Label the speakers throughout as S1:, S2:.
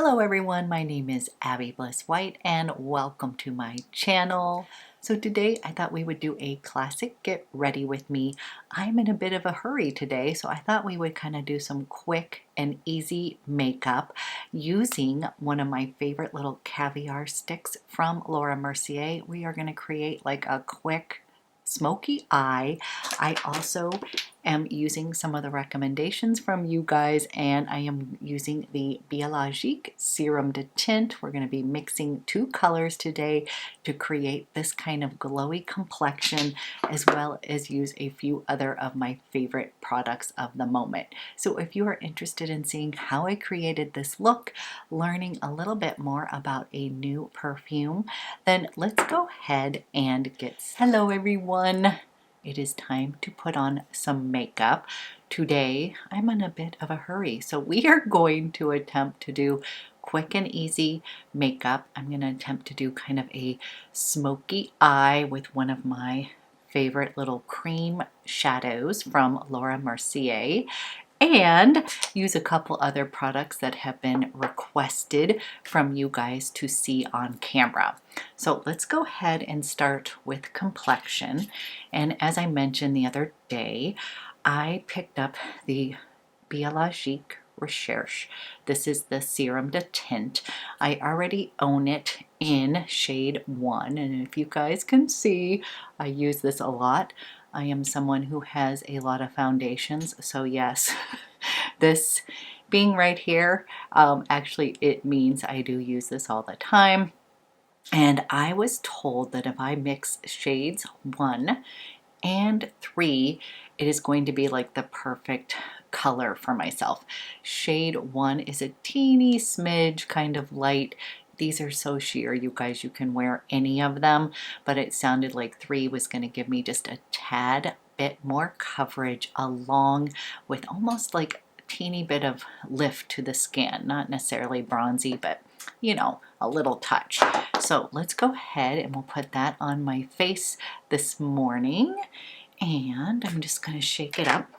S1: Hello everyone, my name is Abby Bliss White and welcome to my channel. So today I thought we would do a classic get ready with me. I'm in a bit of a hurry today, so I thought we would kind of do some quick and easy makeup using one of my favorite little caviar sticks from Laura Mercier. We are going to create like a quick smoky eye. I also am using some of the recommendations from you guys, and I am using the Biologique Serum to Tint. We're going to be mixing two colors today to create this kind of glowy complexion, as well as use a few other of my favorite products of the moment. So if you are interested in seeing how I created this look, learning a little bit more about a new perfume, then let's go ahead and get started. Hello everyone. It is time to put on some makeup. Today, I'm in a bit of a hurry, so we are going to attempt to do quick and easy makeup. I'm going to attempt to do kind of a smoky eye with one of my favorite little cream shadows from Laura Mercier, and use a couple other products that have been requested from you guys to see on camera. So let's go ahead and start with complexion. And as I mentioned the other day, I picked up the Biologique Recherche. This is the Serum to Tint. I already own it in shade 1, and if you guys can see, I use this a lot. I am someone who has a lot of foundations, so yes, this being right here, actually it means I do use this all the time. And I was told that if I mix shades 1 and 3, it is going to be like the perfect color for myself. Shade 1 is a teeny smidge kind of light. These are so sheer, you guys, you can wear any of them, but it sounded like 3 was going to give me just a tad bit more coverage, along with almost like a teeny bit of lift to the skin. Not necessarily bronzy, but you know, a little touch. So let's go ahead and we'll put that on my face this morning, and I'm just going to shake it up.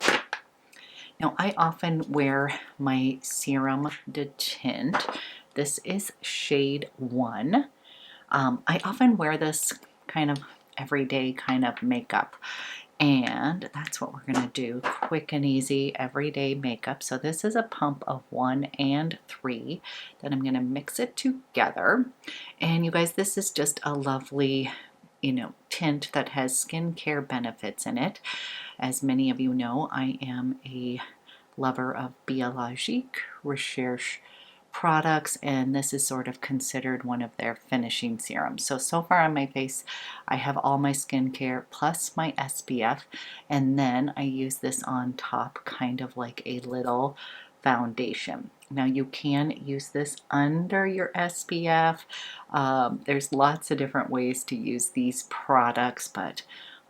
S1: Now, I often wear my Serum de Tint. This is shade 1. I often wear this kind of everyday kind of makeup, and that's what we're going to do. Quick and easy everyday makeup. So this is a pump of 1 and 3. Then I'm going to mix it together. And you guys, this is just a lovely, tint that has skincare benefits in it. As many of you know, I am a lover of Biologique Recherche products, and this is sort of considered one of their finishing serums. So far on my face, I have all my skincare plus my SPF, and then I use this on top, kind of like a little foundation. Now you can use this under your SPF. There's lots of different ways to use these products, but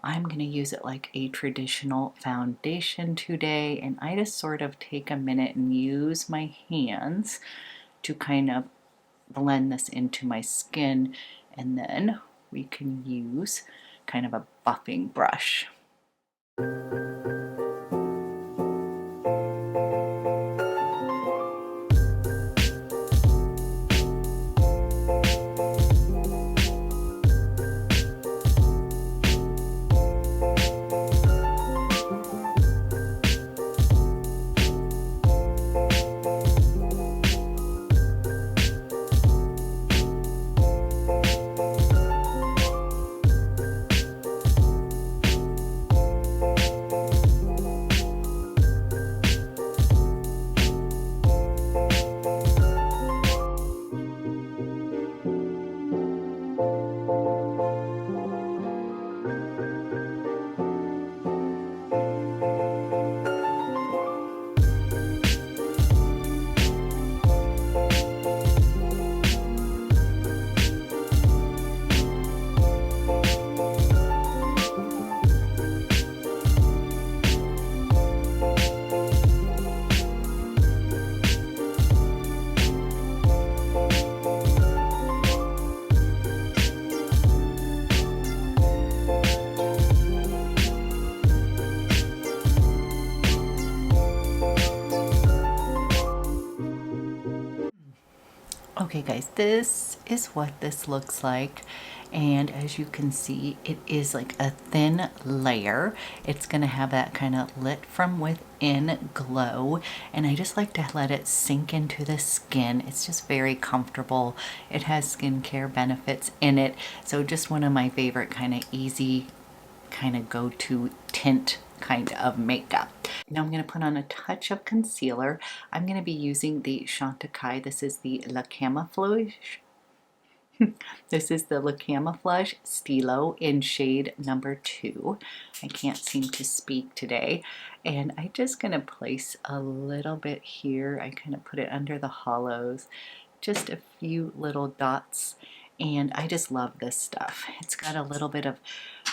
S1: I'm going to use it like a traditional foundation today, and I just sort of take a minute and use my hands to kind of blend this into my skin, and then we can use kind of a buffing brush. Okay guys, this is what this looks like, and as you can see, it is like a thin layer. It's gonna have that kind of lit from within glow, and I just like to let it sink into the skin. It's just very comfortable. It has skincare benefits in it, so just one of my favorite kind of easy kind of go-to tint kind of makeup. Now I'm going to put on a touch of concealer. I'm going to be using the Chantecaille. This is the La Camouflage. This is the La Camouflage Stylo in shade number 2. I can't seem to speak today. And I'm just going to place a little bit here. I kind of put it under the hollows. Just a few little dots. And I just love this stuff. It's got a little bit of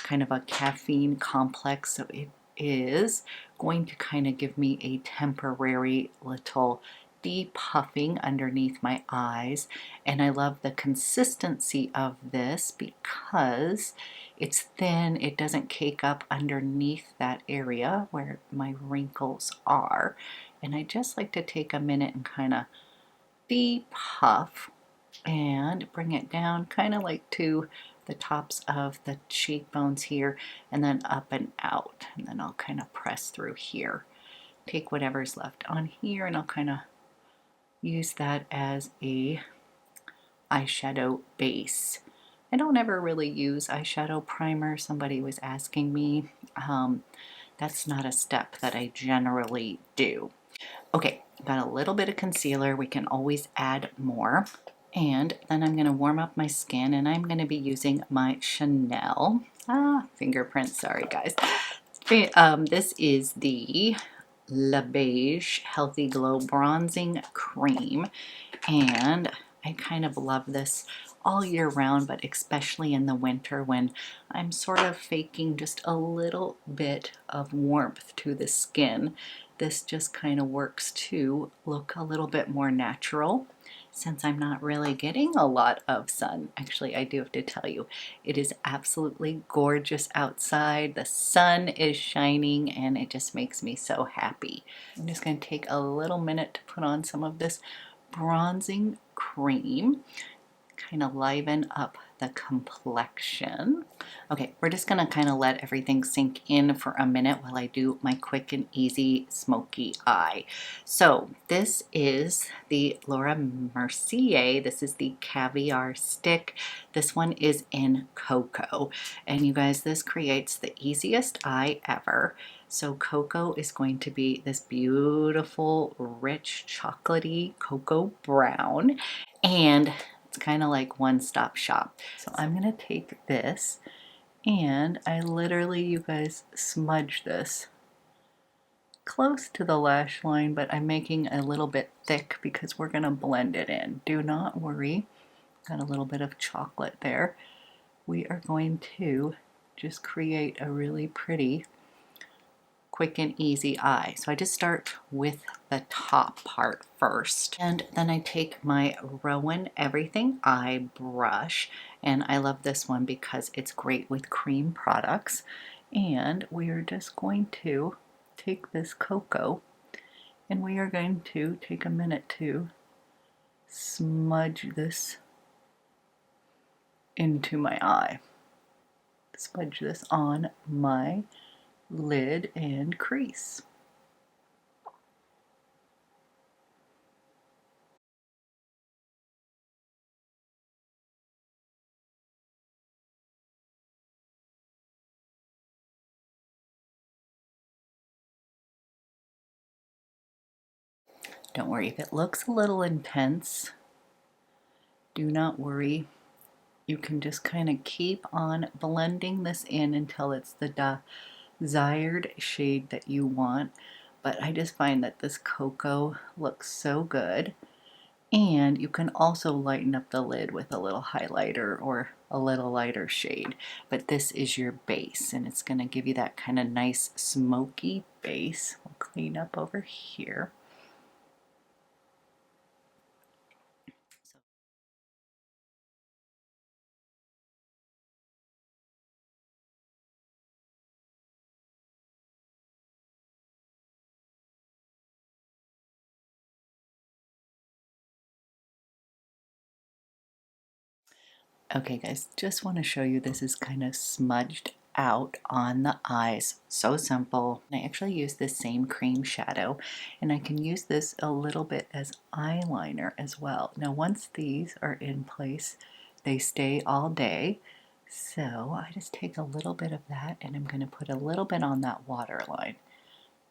S1: kind of a caffeine complex, so it is going to kind of give me a temporary little depuffing underneath my eyes. And I love the consistency of this because it's thin, it doesn't cake up underneath that area where my wrinkles are. And I just like to take a minute and kind of depuff and bring it down kind of like to the tops of the cheekbones here, and then up and out, and then I'll kind of press through here. Take whatever's left on here and I'll kind of use that as a eyeshadow base. I don't ever really use eyeshadow primer. Somebody was asking me. That's not a step that I generally do. Okay, got a little bit of concealer. We can always add more. And then I'm going to warm up my skin, and I'm going to be using my Chanel fingerprint. Sorry, guys. This is the La Beige Healthy Glow Bronzing Cream, and I kind of love this all year round, but especially in the winter when I'm sort of faking just a little bit of warmth to the skin. This just kind of works to look a little bit more natural since I'm not really getting a lot of sun. Actually, I do have to tell you, it is absolutely gorgeous outside. The sun is shining and it just makes me so happy. I'm just going to take a little minute to put on some of this bronzing cream, kind of liven up the complexion. Okay, we're just gonna kind of let everything sink in for a minute while I do my quick and easy smoky eye. So this is the Laura Mercier. This is the Caviar Stick. This one is in cocoa. And you guys, this creates the easiest eye ever. So cocoa is going to be this beautiful, rich, chocolatey cocoa brown. And it's kind of like one-stop shop. So I'm going to take this and I literally, you guys, smudge this close to the lash line, but I'm making a little bit thick because we're going to blend it in. Do not worry. Got a little bit of chocolate there. We are going to just create a really pretty quick and easy eye. So I just start with the top part first, and then I take my Rowan Everything Eye brush, and I love this one because it's great with cream products. And we are just going to take this cocoa and we are going to take a minute to smudge this into my eye. Smudge this on my lid and crease. Don't worry if it looks a little intense. Do not worry. You can just kind of keep on blending this in until it's the desired shade that you want. But I just find that this cocoa looks so good. And you can also lighten up the lid with a little highlighter or a little lighter shade. But this is your base, and it's going to give you that kind of nice smoky base. We'll clean up over here. Okay guys, just want to show you this is kind of smudged out on the eyes. So simple. I actually use this same cream shadow and I can use this a little bit as eyeliner as well. Now once these are in place, they stay all day. So I just take a little bit of that and I'm going to put a little bit on that waterline.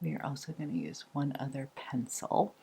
S1: We are also going to use one other pencil.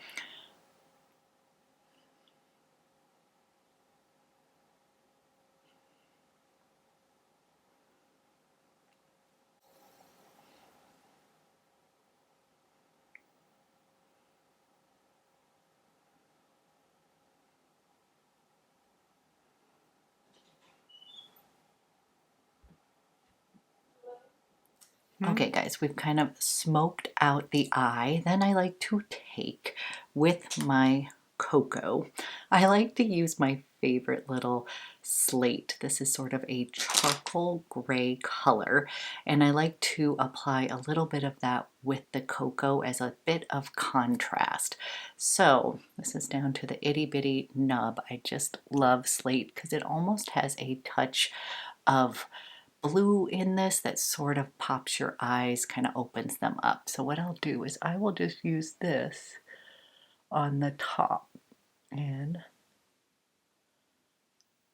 S1: Okay guys, we've kind of smoked out the eye. Then I like to take with my cocoa. I like to use my favorite little slate. This is sort of a charcoal gray color and I like to apply a little bit of that with the cocoa as a bit of contrast. So this is down to the itty bitty nub. I just love slate because it almost has a touch of blue in this that sort of pops your eyes, kind of opens them up. So what I'll do is I will just use this on the top and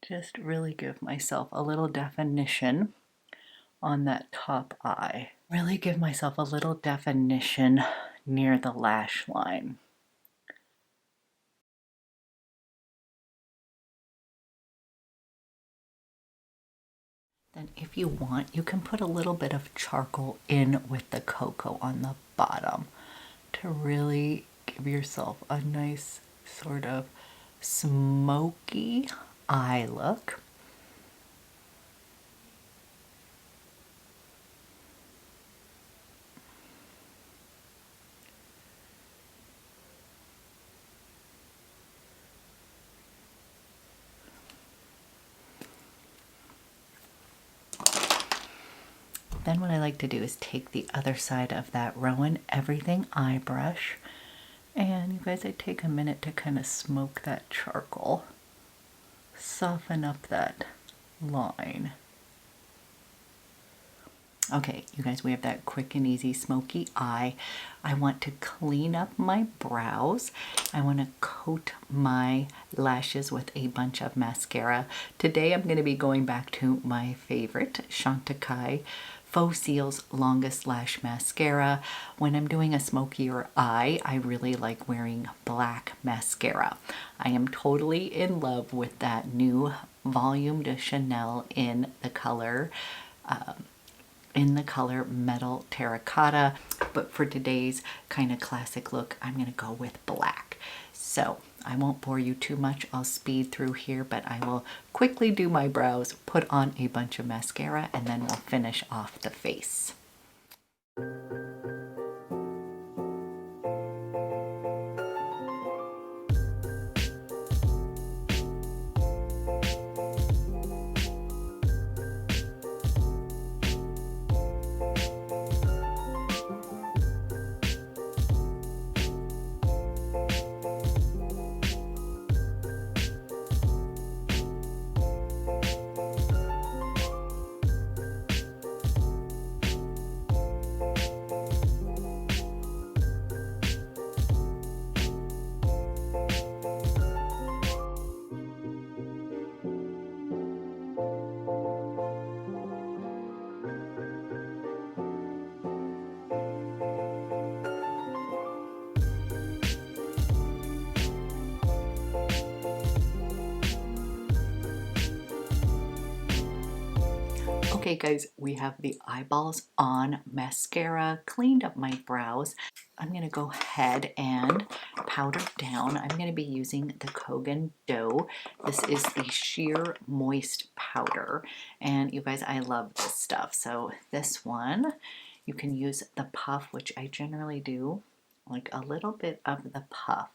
S1: just really give myself a little definition on that top eye. Really give myself a little definition near the lash line. Then if you want, you can put a little bit of charcoal in with the cocoa on the bottom to really give yourself a nice sort of smoky eye look. Then what I like to do is take the other side of that Rowan Everything eye brush, and you guys, I take a minute to kind of smoke that charcoal, soften up that line. Okay, you guys, we have that quick and easy smoky eye. I want to clean up my brows. I want to coat my lashes with a bunch of mascara. Today I'm going to be going back to my favorite, Chantecaille Faux Seal's Longest Lash Mascara. When I'm doing a smokier eye, I really like wearing black mascara. I am totally in love with that new Volume de Chanel in the color Metal Terracotta, but for today's kind of classic look, I'm going to go with black. So I won't bore you too much. I'll speed through here, but I will quickly do my brows, put on a bunch of mascara, and then we'll finish off the face. Okay guys, we have the eyeballs on, mascara, cleaned up my brows. I'm going to go ahead and powder down. I'm going to be using the Kogan Dough. This is the Sheer Moist Powder. And you guys, I love this stuff. So this one, you can use the puff, which I generally do, like a little bit of the puff.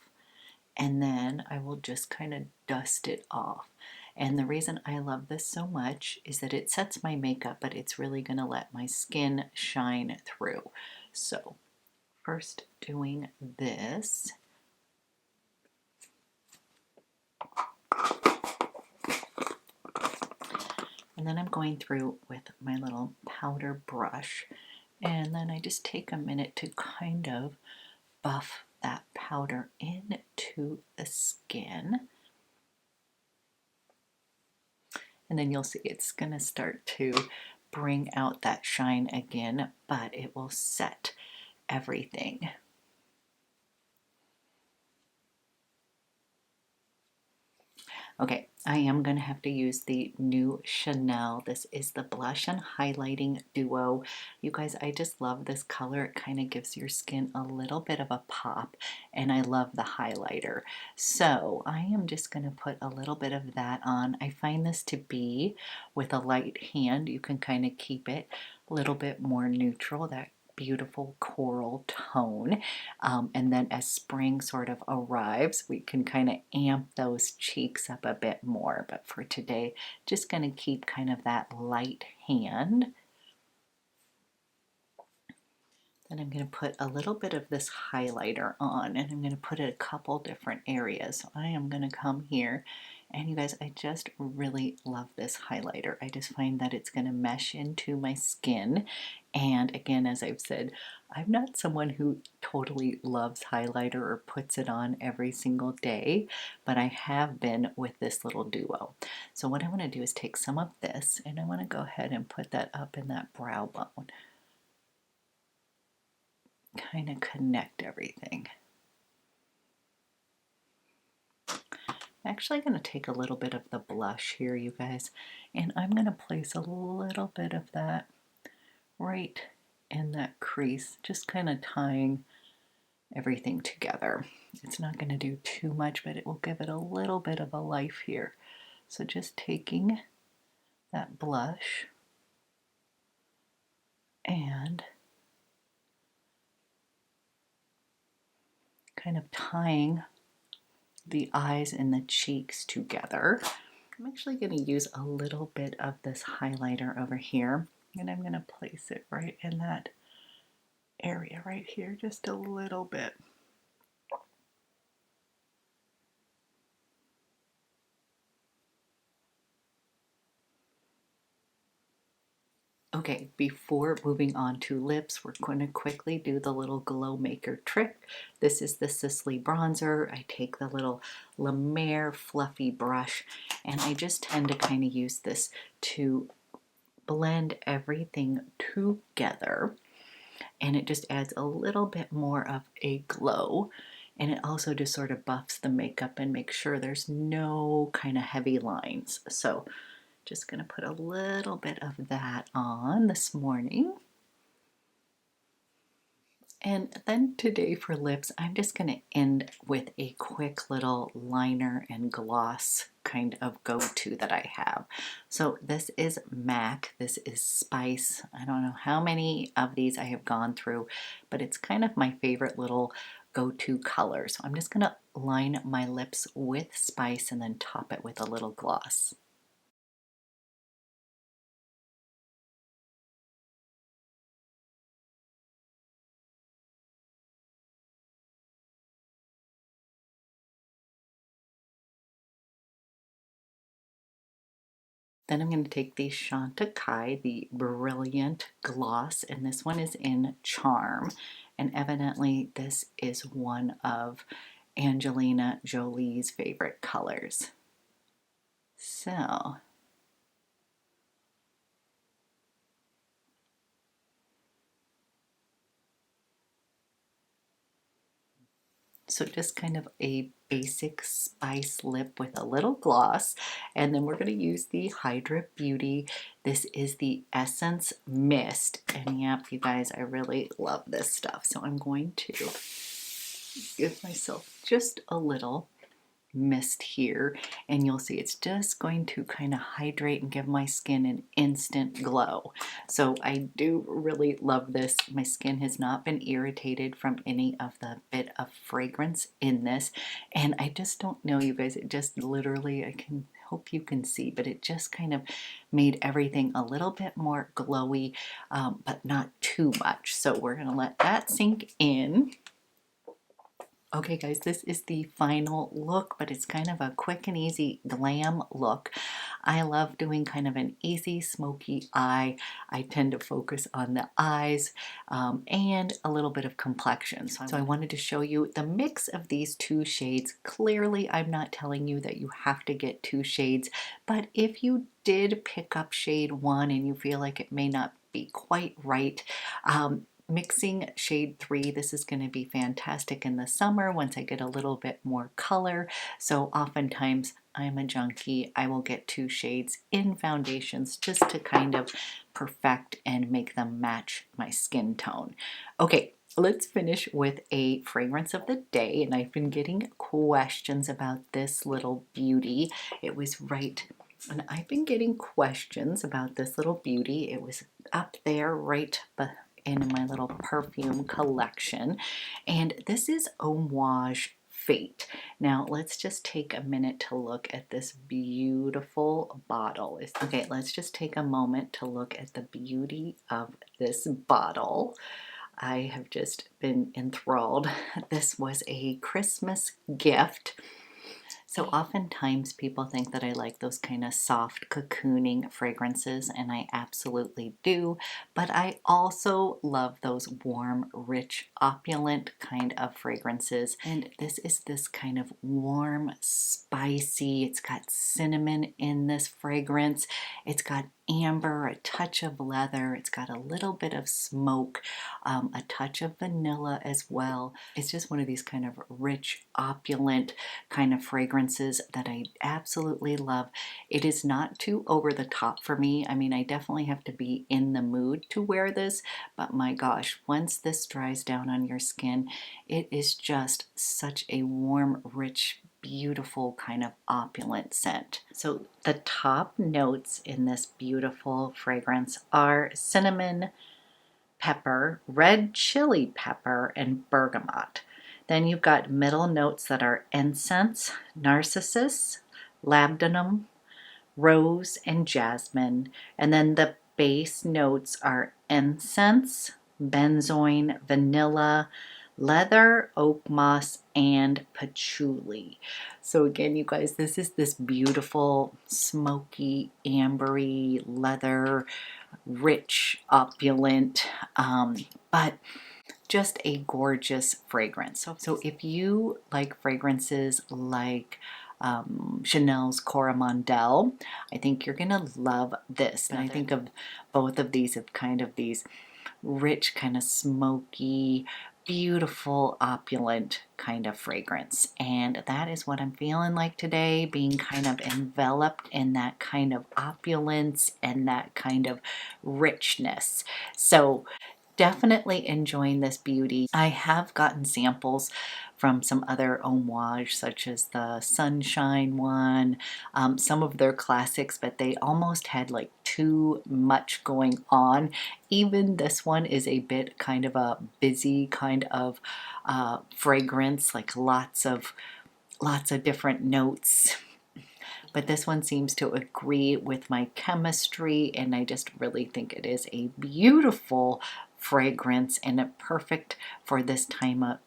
S1: And then I will just kind of dust it off. And the reason I love this so much is that it sets my makeup, but it's really going to let my skin shine through. So first doing this. And then I'm going through with my little powder brush, and then I just take a minute to kind of buff that powder into the skin. And then you'll see it's going to start to bring out that shine again, but it will set everything. Okay, I am going to have to use the new Chanel. This is the Blush and Highlighting Duo. You guys, I just love this color. It kind of gives your skin a little bit of a pop, and I love the highlighter. So I am just going to put a little bit of that on. I find this to be, with a light hand, you can kind of keep it a little bit more neutral, that beautiful coral tone. And then as spring sort of arrives, we can kind of amp those cheeks up a bit more. But for today, just going to keep kind of that light hand. Then I'm going to put a little bit of this highlighter on, and I'm going to put it a couple different areas. So I am going to come here, and you guys, I just really love this highlighter. I just find that it's going to mesh into my skin. And again, as I've said, I'm not someone who totally loves highlighter or puts it on every single day, but I have been with this little duo. So what I want to do is take some of this, and I want to go ahead and put that up in that brow bone. Kind of connect everything. I'm actually going to take a little bit of the blush here, you guys, and I'm going to place a little bit of that right in that crease, just kind of tying everything together. It's not going to do too much, but it will give it a little bit of a life here. So just taking that blush and kind of tying the eyes and the cheeks together. I'm actually going to use a little bit of this highlighter over here, and I'm going to place it right in that area right here, just a little bit. Okay, before moving on to lips, we're going to quickly do the little glow maker trick. This is the Sisley bronzer. I take the little La Mer fluffy brush, and I just tend to kind of use this to blend everything together, and it just adds a little bit more of a glow, and it also just sort of buffs the makeup and makes sure there's no kind of heavy lines. So just going to put a little bit of that on this morning. And then today for lips, I'm just going to end with a quick little liner and gloss kind of go-to that I have. So this is MAC, this is Spice. I don't know how many of these I have gone through, but it's kind of my favorite little go-to color. So I'm just going to line my lips with Spice and then top it with a little gloss. Then I'm going to take the Chantecaille, the Brilliant Gloss, and this one is in Charm. And evidently this is one of Angelina Jolie's favorite colors. So just kind of a basic spice lip with a little gloss. And then we're going to use the Hydra Beauty. This is the Essence Mist. And yep, you guys, I really love this stuff. So I'm going to give myself just a little mist here, and you'll see it's just going to kind of hydrate and give my skin an instant glow. So I do really love this. My skin has not been irritated from any of the bit of fragrance in this, and I just don't know, you guys, it just literally, I can hope you can see, but it just kind of made everything a little bit more glowy, but not too much. So we're going to let that sink in. Okay guys, this is the final look, but it's kind of a quick and easy glam look. I love doing kind of an easy smoky eye. I tend to focus on the eyes and a little bit of complexion. So I wanted to show you the mix of these two shades. Clearly, I'm not telling you that you have to get two shades, but if you did pick up shade 1 and you feel like it may not be quite right, mixing shade 3, this is going to be fantastic in the summer once I get a little bit more color. So oftentimes I'm a junkie. I will get two shades in foundations just to kind of perfect and make them match my skin tone. Okay, let's finish with a fragrance of the day, and I've been getting questions about this little beauty. It was right, and I've been getting questions about this little beauty. It was up there right in my little perfume collection, and this is AMOUAGE FATE. Now let's just take a minute to look at this beautiful bottle. Okay, let's just take a moment to look at the beauty of this bottle. I have just been enthralled. This was a Christmas gift. So oftentimes people think that I like those kind of soft cocooning fragrances, and I absolutely do, but I also love those warm, rich, opulent kind of fragrances, and this is this kind of warm, spicy, it's got cinnamon in this fragrance, it's got amber, a touch of leather, it's got a little bit of smoke, a touch of vanilla as well. It's just one of these kind of rich, opulent kind of fragrances that I absolutely love. It is not too over the top for me. I mean, I definitely have to be in the mood to wear this, but my gosh, once this dries down on your skin, it is just such a warm, rich, beautiful kind of opulent scent. So the top notes in this beautiful fragrance are cinnamon, pepper, red chili pepper, and bergamot. Then you've got middle notes that are incense, narcissus, labdanum, rose, and jasmine. And then the base notes are incense, benzoin, vanilla, leather, oak moss, and patchouli. So again, you guys, this is this beautiful smoky, ambery, leather, rich, opulent, but just a gorgeous fragrance. So if you like fragrances like Chanel's Coromandel, I think you're gonna love this. And I think of both of these as kind of these rich, kind of smoky, beautiful, opulent kind of fragrance. And that is what I'm feeling like today, being kind of enveloped in that kind of opulence and that kind of richness. So definitely enjoying this beauty. I have gotten samples from some other AMOUAGE, such as the Sunshine one, some of their classics, but they almost had like too much going on. Even this one is a bit kind of a busy kind of fragrance, like lots of different notes. But this one seems to agree with my chemistry, and I just really think it is a beautiful fragrance and a perfect for this time of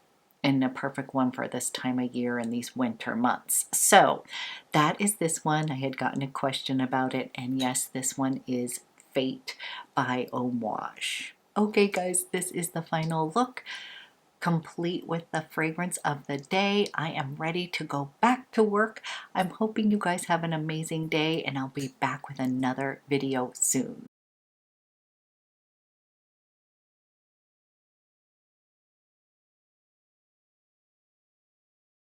S1: and a perfect one for this time of year in these winter months. So that is this one. I had gotten a question about it, and yes, this one is Fate by AMOUAGE. Okay guys, this is the final look, complete with the fragrance of the day. I am ready to go back to work. I'm hoping you guys have an amazing day, and I'll be back with another video soon.